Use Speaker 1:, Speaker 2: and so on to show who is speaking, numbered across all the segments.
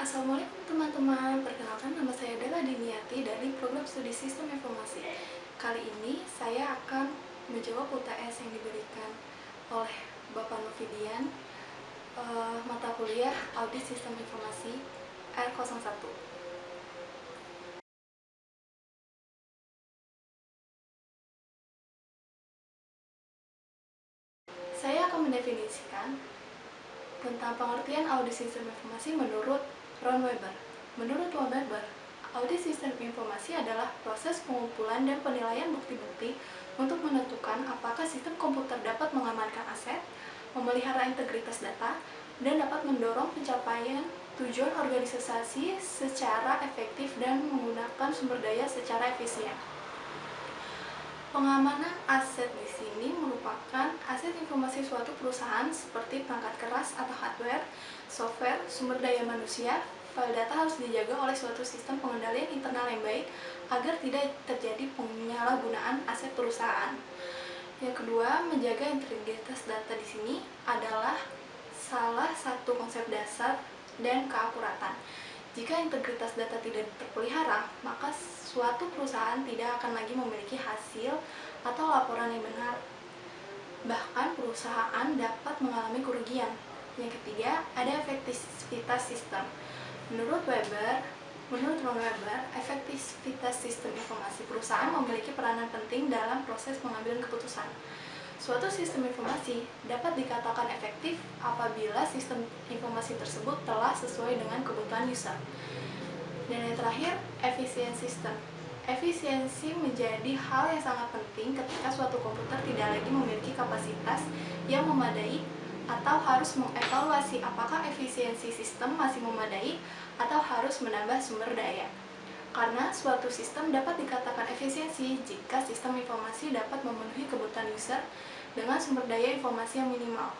Speaker 1: Assalamualaikum teman-teman, perkenalkan nama saya Della Diniati dari Program Studi Sistem Informasi. Kali ini saya akan menjawab UTS yang diberikan oleh Bapak Novidian, mata kuliah Audit Sistem Informasi R01. Saya akan mendefinisikan tentang pengertian audit sistem informasi menurut Ron Weber. Menurut Ron Weber, audit sistem informasi adalah proses pengumpulan dan penilaian bukti-bukti untuk menentukan apakah sistem komputer dapat mengamankan aset, memelihara integritas data, dan dapat mendorong pencapaian tujuan organisasi secara efektif dan menggunakan sumber daya secara efisien. Pengamanan aset di sini merupakan aset informasi suatu perusahaan seperti perangkat keras atau hardware, software, sumber daya manusia. File data harus dijaga oleh suatu sistem pengendalian internal yang baik agar tidak terjadi penyalahgunaan aset perusahaan. Yang kedua, menjaga integritas data di sini adalah salah satu konsep dasar dan keakuratan. Jika integritas data tidak terpelihara, maka suatu perusahaan tidak akan lagi memiliki hasil atau laporan yang benar. Bahkan perusahaan dapat mengalami kerugian. Yang ketiga, ada efektivitas sistem. Menurut Ron Weber, efektivitas sistem informasi perusahaan memiliki peranan penting dalam proses pengambilan keputusan. Suatu sistem informasi dapat dikatakan efektif apabila sistem informasi tersebut telah sesuai dengan kebutuhan user. Dan yang terakhir, efisiensi sistem. Efisiensi menjadi hal yang sangat penting ketika suatu komputer tidak lagi memiliki kapasitas yang memadai atau harus mengevaluasi apakah efisiensi sistem masih memadai atau harus menambah sumber daya. Karena suatu sistem dapat dikatakan efisiensi jika sistem informasi dapat memenuhi kebutuhan user dengan sumber daya informasi yang minimal.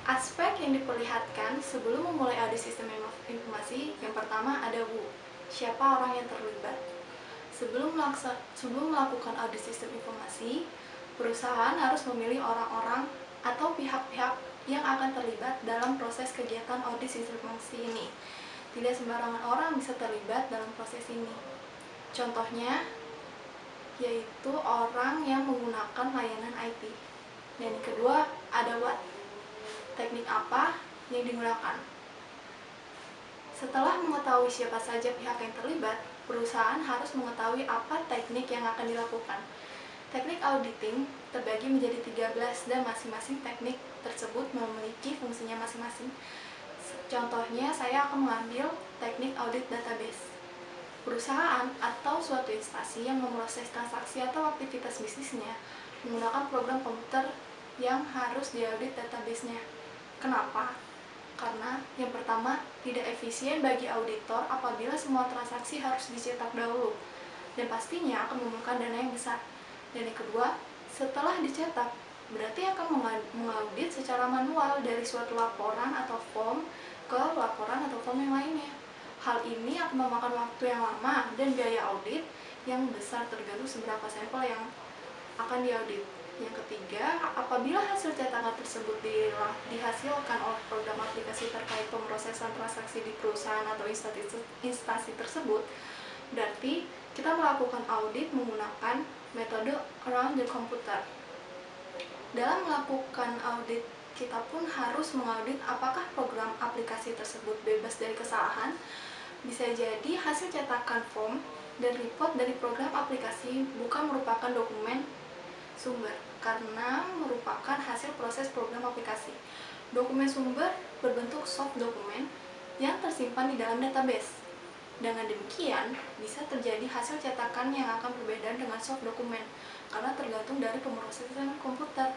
Speaker 1: Aspek yang diperlihatkan sebelum memulai audit sistem informasi, yang pertama ada siapa orang yang terlibat. Sebelum melakukan audit sistem informasi, perusahaan harus memilih orang-orang atau pihak-pihak yang akan terlibat dalam proses kegiatan audit sistem informasi ini. Tidak sembarangan orang bisa terlibat dalam proses ini. Contohnya, yaitu orang yang menggunakan layanan IT. Dan yang kedua, ada what? Teknik apa yang digunakan? Setelah mengetahui siapa saja pihak yang terlibat, perusahaan harus mengetahui apa teknik yang akan dilakukan. Teknik auditing terbagi menjadi 13 dan masing-masing teknik tersebut memiliki fungsinya masing-masing. Contohnya, saya akan mengambil teknik audit database. Perusahaan atau suatu instansi yang memproses transaksi atau aktivitas bisnisnya menggunakan program komputer yang harus diaudit database-nya. Kenapa? Karena yang pertama, tidak efisien bagi auditor apabila semua transaksi harus dicetak dahulu dan pastinya akan memerlukan dana yang besar. Dan yang kedua, setelah dicetak, berarti akan mengaudit secara manual dari suatu laporan atau form ke laporan atau form yang lainnya. Hal ini akan memakan waktu yang lama dan biaya audit yang besar tergantung seberapa sampel yang akan diaudit. Yang ketiga, apabila hasil cetakan tersebut dihasilkan oleh program aplikasi terkait pemrosesan transaksi di perusahaan atau instansi tersebut, berarti kita melakukan audit menggunakan metode around the computer. Dalam melakukan audit, kita pun harus mengaudit apakah program aplikasi tersebut bebas dari kesalahan. Bisa jadi hasil cetakan form dan report dari program aplikasi bukan merupakan dokumen sumber, karena merupakan hasil proses program aplikasi. Dokumen sumber berbentuk soft dokumen yang tersimpan di dalam database. Dengan demikian, bisa terjadi hasil cetakan yang akan berbeda dengan soft dokumen, karena tergantung dari pemrosesan komputer.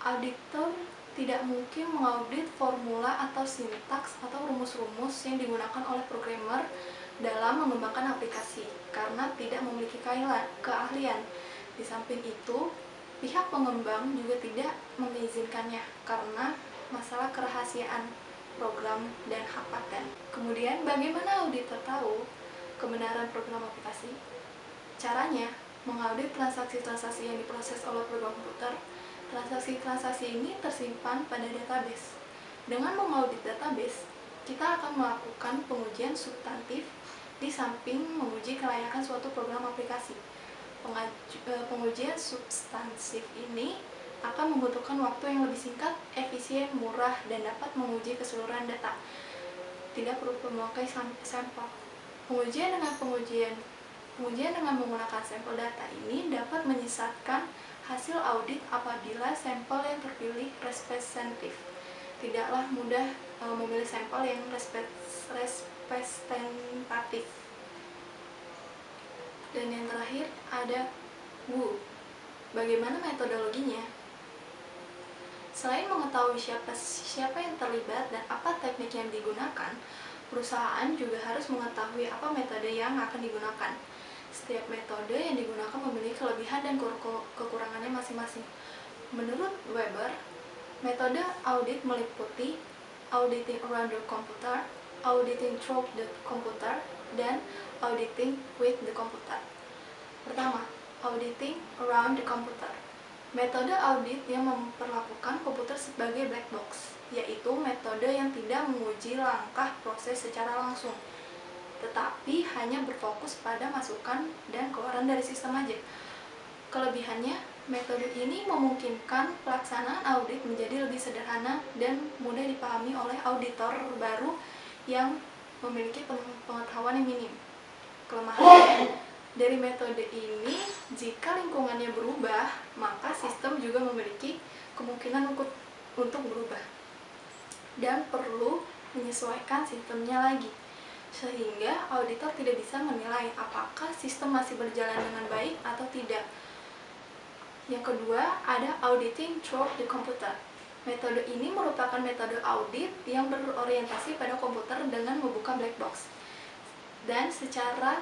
Speaker 1: Auditor tidak mungkin mengaudit formula atau sintaks atau rumus-rumus yang digunakan oleh programmer dalam mengembangkan aplikasi, karena tidak memiliki keahlian. Di samping itu, pihak pengembang juga tidak mengizinkannya karena masalah kerahasiaan program dan hak paten. Kemudian, bagaimana auditor tahu kebenaran program aplikasi? Caranya, mengaudit transaksi-transaksi yang diproses oleh program komputer. Transaksi-transaksi ini tersimpan pada database. Dengan mengaudit database, kita akan melakukan pengujian substantif di samping menguji kelayakan suatu program aplikasi. Pengujian substansif ini akan membutuhkan waktu yang lebih singkat, efisien, murah, dan dapat menguji keseluruhan data. Tidak perlu memakai sampel. Pengujian dengan menggunakan sampel data ini dapat menyesatkan hasil audit apabila sampel yang terpilih representatif. Tidaklah mudah memilih sampel yang representatif. Dan yang terakhir ada WU. Bagaimana metodologinya? Selain mengetahui siapa yang terlibat dan apa teknik yang digunakan, perusahaan juga harus mengetahui apa metode yang akan digunakan. Setiap metode yang digunakan memiliki kelebihan dan kekurangannya masing-masing. Menurut Weber, metode audit meliputi auditing around the computer, auditing through the computer, dan auditing with the computer. Pertama, auditing around the computer. Metode audit yang memperlakukan komputer sebagai black box, yaitu metode yang tidak menguji langkah proses secara langsung, tetapi hanya berfokus pada masukan dan keluaran dari sistem aja. Kelebihannya, metode ini memungkinkan pelaksanaan audit menjadi lebih sederhana dan mudah dipahami oleh auditor baru yang memiliki pengetahuan yang minim. Kelemahannya, dari metode ini, jika lingkungannya berubah, maka sistem juga memiliki kemungkinan untuk berubah dan perlu menyesuaikan sistemnya lagi, sehingga auditor tidak bisa menilai apakah sistem masih berjalan dengan baik atau tidak. Yang kedua, ada auditing through the computer. Metode ini merupakan metode audit yang berorientasi pada komputer dengan membuka black box dan secara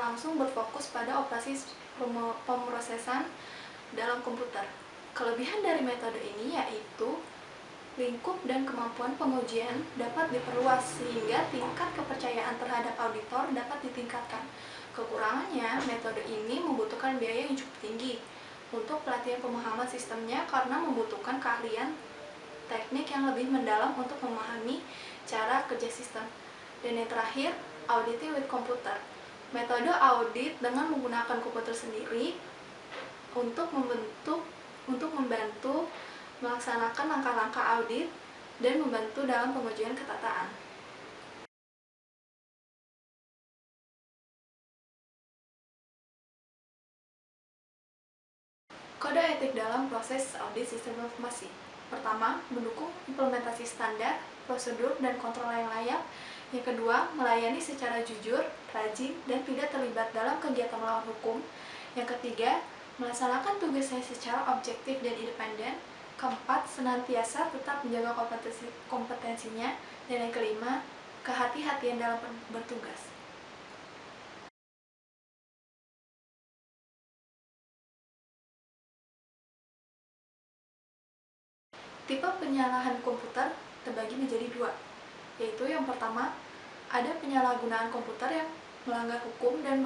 Speaker 1: langsung berfokus pada operasi pemrosesan dalam komputer. Kelebihan dari metode ini yaitu lingkup dan kemampuan pengujian dapat diperluas sehingga tingkat kepercayaan terhadap auditor dapat ditingkatkan. Kekurangannya, metode ini membutuhkan biaya yang cukup tinggi untuk pelatihan pemahaman sistemnya karena membutuhkan keahlian teknik yang lebih mendalam untuk memahami cara kerja sistem. Dan yang terakhir, auditing with computer. Metode audit dengan menggunakan komputer sendiri untuk membantu melaksanakan langkah-langkah audit dan membantu dalam pengujian ketataan. Kode etik dalam proses audit sistem informasi. Pertama, mendukung implementasi standar, prosedur, dan kontrol yang layak. Yang kedua, melayani secara jujur, rajin, dan tidak terlibat dalam kegiatan melawan hukum. Yang ketiga, melaksanakan tugasnya secara objektif dan independen. Keempat, senantiasa tetap menjaga kompetensinya. Dan yang kelima, kehati-hatian dalam bertugas. Tipe penyalahan komputer terbagi menjadi dua, yaitu yang pertama, ada penyalahgunaan komputer yang melanggar hukum dan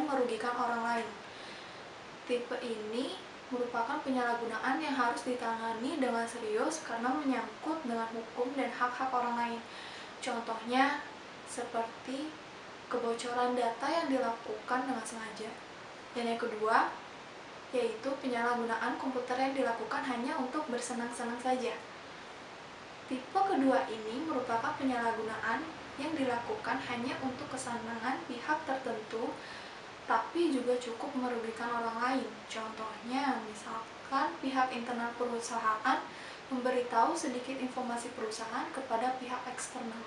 Speaker 1: merugikan orang lain. Tipe ini merupakan penyalahgunaan yang harus ditangani dengan serius karena menyangkut dengan hukum dan hak-hak orang lain. Contohnya, seperti kebocoran data yang dilakukan dengan sengaja. Dan yang kedua, yaitu penyalahgunaan komputer yang dilakukan hanya untuk bersenang-senang saja. Tipe kedua ini merupakan penyalahgunaan yang dilakukan hanya untuk kesenangan pihak tertentu, tapi juga cukup merugikan orang lain. Contohnya, misalkan pihak internal perusahaan memberitahu sedikit informasi perusahaan kepada pihak eksternal.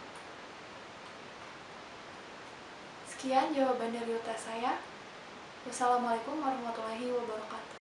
Speaker 1: Sekian jawaban dari UTS saya. Wassalamualaikum warahmatullahi wabarakatuh.